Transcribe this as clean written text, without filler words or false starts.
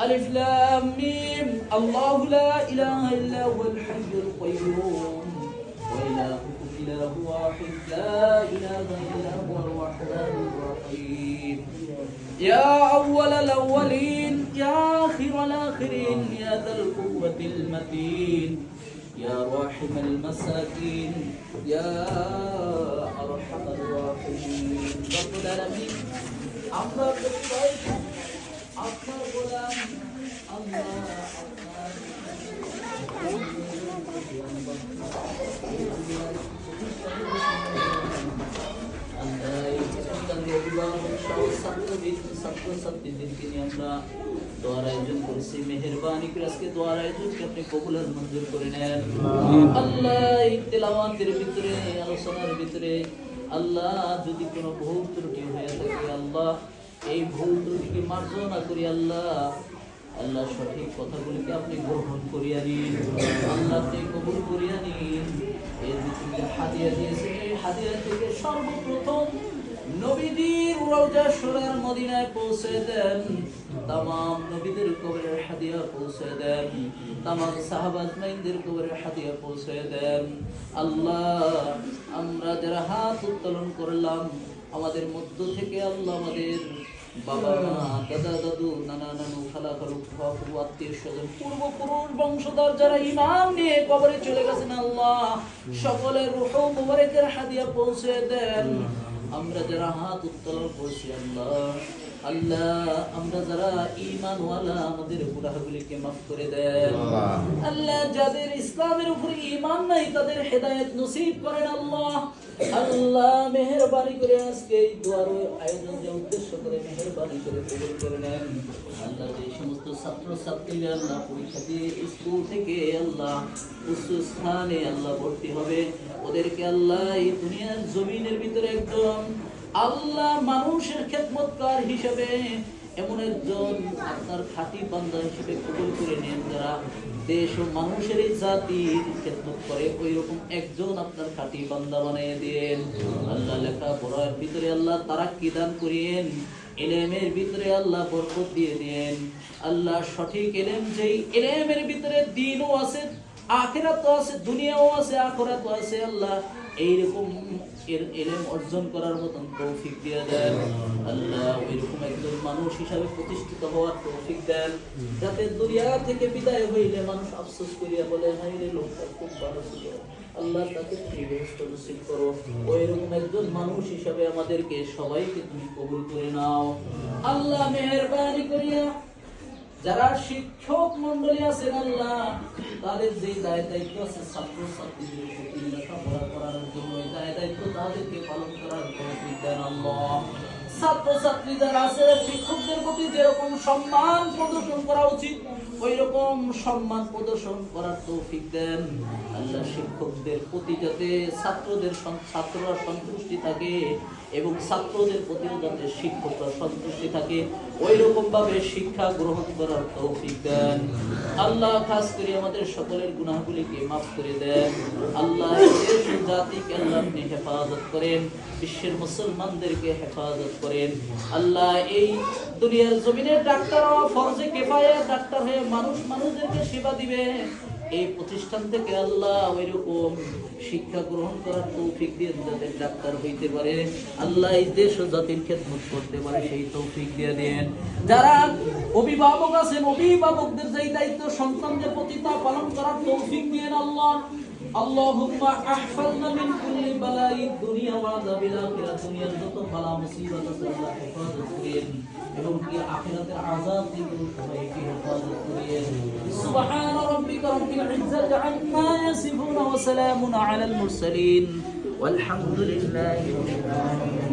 ألف لام ميم الله لا إله إلا هو الحي القيوم وإلهكم إله واحد لا إله إلا هو الرحمن الرحيم يا أول الأولين يا آخر الآخرين يا ذا القوة المتين يا راحم المساكين يا أرحم الراحمين رب العالمين আপনার গোলাম আল্লাহ ছাত্রছাত্রীদেরকে নিয়ে আমরা দোয়ার আয়োজন করেছি মেহেরবানি করে আজকে দোয়ার আয়োজনকে আপনি কবুল আর মঞ্জুর করে নেন আল্লাহ এই তেলাওয়াতের ভিতরে আলোচনার ভিতরে আল্লাহ যদি কোনো ভুল ত্রুটি হয়ে থাকে আল্লাহ এই ভুল ত্রুটিকে মার্জনা করি আল্লাহ আল্লাহ সঠিক কথাগুলিকে আপনি গ্রহণ করিয়া নিন আল্লাহ আপনি কবুল করিয়া নিন এর ভিতরে হাদিয়া দিয়েছেন এই হাদিয়া থেকে সর্বপ্রথম নবীদের রওজা শরীফ মদিনায় পৌঁছে দেন तमाम নবীদের কবরের হাদিয়া পৌঁছে দেন तमाम সাহাবা আজমাইনদের কবরের হাদিয়া পৌঁছে দেন আল্লাহ আমরা যারা হাত উত্তোলন করলাম আমাদের মধ্য থেকে আল্লাহ আমাদের বাবা মা দাদা দাদু নানা নানু খালা খালু ফুফু আত্মীয় স্বজন পূর্বপুরুষ বংশধর যারা ঈমান নিয়ে কবরে চলে গেছেন আল্লাহ সকলের রূহ মুবারকের হাদিয়া পৌঁছে দেন আমরা যারা হাত উত্তোলন করছি আল্লাহ আল্লাহ আমরা যারা ঈমানওয়ালা আমাদের গুনাহগুলিকে maaf করে দেন আল্লাহ যাদের ইসলামের উপর ঈমান নাই তাদের হেদায়েত নসিব করেন আল্লাহ আল্লাহ মেহেরবানি করে আজকে এই দোয়ার আয়োজনের উদ্দেশ্য করে মেহেরবানি করে কবুল করে নেন আল্লাহ যে সমস্ত ছাত্র ছাত্রীরা আল্লাহ পরীক্ষা দিয়ে স্কুল থেকে আল্লাহ উচ্চ স্থানে আল্লাহ ভর্তি হবে ওদেরকে আল্লাহ এই দুনিয়ার জমিনের ভিতরে একদম আল্লাহ মানুষের খেদমতকার হিসেবে এমন একজন আপনার খাঁটি বান্দা হিসেবে কবুল করে নেন যারা দেশ ও মানুষের জাতির খেদমত করে ওই রকম একজন আপনার খাঁটি বান্দা বানিয়ে দেন আল্লাহ লেখা পড়ার ভিতরে আল্লাহ তারাক্কি দান করিয়েন ইলমের ভিতরে আল্লাহ বরকত দিয়ে দেন আল্লাহ সঠিক ইলম যেই ইলমের ভিতরে দ্বীনও আছে আখিরাতও আছে দুনিয়াও আছে আখিরাতও আছে আল্লাহ এইরকম ইলম অর্জন করার মতন তৌফিক দিয়ে দেন আল্লাহ ওইরকম একজন মানুষ হিসাবে প্রতিষ্ঠিত হওয়ার তৌফিক দেন যাতে দুনিয়া থেকে বিদায় হইলে মানুষ আফসোস করিয়া বলে হায় রে লোকটা খুব ভালো ছিল আল্লাহ তাকে তুমি বেহেশত নসিব করো ওইরকম একজন মানুষ হিসাবে আমাদেরকে সবাইকে তুমি কবুল করে নাও আল্লাহ মেহেরবানি করিয়া যারা শিক্ষক মণ্ডলী আছেন আল্লাহ তাদের যে দায়িত্ব আছে ছাত্র ছাত্রীদের প্রতি লেখাপড়া করার জন্য দায়িত্ব তাদেরকে পালন করার তৌফিক দেন আল্লাহ ছাত্র ছাত্রী যারা আছে শিক্ষকদের প্রতি যেরকম সম্মান প্রদর্শন করা উচিত ওই রকম সম্মান প্রদর্শন করার তৌফিক দেন আল্লাহ শিক্ষকদের প্রতি যাতে ছাত্ররা সন্তুষ্টি থাকে এবং ছাত্রদের প্রতি যাতে শিক্ষকরা সন্তুষ্টি থাকে ওই রকম ভাবে শিক্ষা গ্রহণ করার তৌফিক দেন আল্লাহ খাস করে আমাদের সকলের গুনাহগুলিকে maaf করে দেন আল্লাহ দেশ ও জাতিকে আল্লাহ আপনি হেফাজত করেন বিশ্বের মুসলমানদেরকে হেফাজত করেন আল্লাহ এই দুনিয়ার জমিনের ডাক্তাররা ফরজে কিফায়া ডাক্তার হয়ে মানুষদেরকে সেবা দিবে এই প্রতিষ্ঠান থেকে আল্লাহ ওইরকম শিক্ষা গ্রহণ করার তৌফিক দিয়ে যাদের ডাক্তার হইতে পারে আল্লাহ এই দেশ ও জাতির খেদমত করতে পারে সেই তৌফিক দিয়ে দেন যারা অভিভাবক আছেন অভিভাবকদের যেই দায়িত্ব সন্তানদের প্রতি তা পালন করার তৌফিক দেন আল্লাহ আল্লাহুম্মা আহফাজনা মিন কুল্লি বালাইদ দুনিয়া ওয়া আযাবিল আখিরাহ দুনিয়ার যত বালা মুসিবত আছে আল্লাহ হেফাজত করেন এবং কি আখিরাতের আযাব থেকে সবাইকে হেফাজত করেন সুবহান রাব্বিকা রাব্বিল ইজ্জাতি আম্মা ইয়াসিফুন ওয়া সালামুন আলাল মুরসালিন ওয়ালহামদুলিল্লাহি রাব্বিল আলামিন